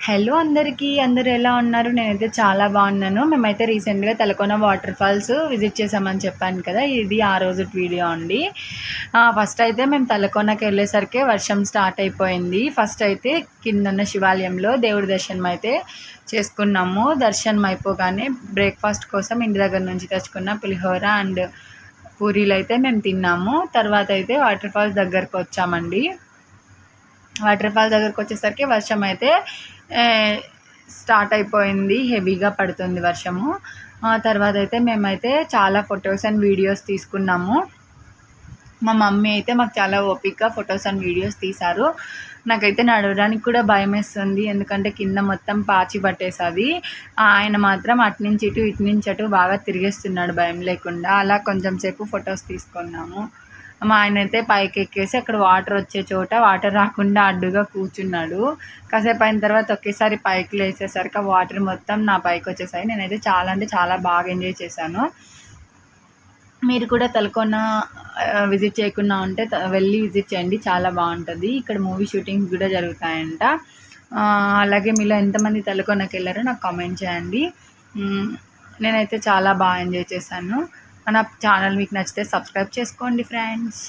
Hello అందరికీ. అందరూ ఎలా ఉన్నారు? నేనైతే చాలా బాగున్నాను. మేమైతే రీసెంట్‌గా తలకోన వాటర్ ఫాల్స్ విజిట్ చేసామని చెప్పాను కదా! ఇది ఆ రోజుటి వీడియో అండి. ఫస్ట్ అయితే మేము తలకోనకి వెళ్ళేసరికి వర్షం స్టార్ట్ అయిపోయింది. ఫస్ట్ అయితే కిందున్న శివాలయంలో దేవుడి దర్శనం అయితే చేసుకున్నాము. దర్శనం అయిపోగానే బ్రేక్‌ఫాస్ట్ కోసం ఇంటి దగ్గర నుంచి తెచ్చుకున్న పులిహోర అండ్ పూరీలు అయితే మేము తిన్నాము. తర్వాత అయితే వాటర్ ఫాల్స్ దగ్గరకు వచ్చామండి. వాటర్ ఫాల్ దగ్గరకు వచ్చేసరికి వర్షం అయితే స్టార్ట్ అయిపోయింది. హెవీగా పడుతుంది వర్షము. తర్వాత అయితే మేమైతే చాలా ఫొటోస్ అండ్ వీడియోస్ తీసుకున్నాము. మా మమ్మీ అయితే మాకు చాలా ఓపికగా ఫొటోస్ అండ్ వీడియోస్ తీశారు. నాకైతే నడవడానికి కూడా భయమేస్తుంది. ఎందుకంటే కింద మొత్తం పాచి పట్టేసది. ఆయన మాత్రం అటు నుంచి ఇటు ఇటు నుంచి అటు బాగా తిరిగేస్తున్నాడు భయం లేకుండా. అలా కొంచెం సేపు ఫొటోస్ తీసుకున్నాము. మా ఆయన అయితే పైకి ఎక్కేసి అక్కడ వాటర్ వచ్చే చోట వాటర్ రాకుండా అడ్డుగా కూర్చున్నాడు. కాసేపు అయిన తర్వాత ఒకేసారి పైకి లేచేసరికి ఆ వాటర్ మొత్తం నా పైకి వచ్చేసాయి. నేనైతే చాలా అంటే చాలా బాగా ఎంజాయ్ చేశాను. మీరు కూడా తలకోన విజిట్ చేయకుండా ఉంటే వెళ్ళి విజిట్ చేయండి. చాలా బాగుంటుంది. ఇక్కడ మూవీ షూటింగ్స్ కూడా జరుగుతాయంట. అలాగే మీలో ఎంతమంది తలకోనకి వెళ్ళారో నాకు కామెంట్ చేయండి. నేనైతే చాలా బాగా ఎంజాయ్ చేశాను. నా ఛానల్ మీకు నచ్చితే సబ్స్క్రైబ్ చేసుకోండి ఫ్రెండ్స్.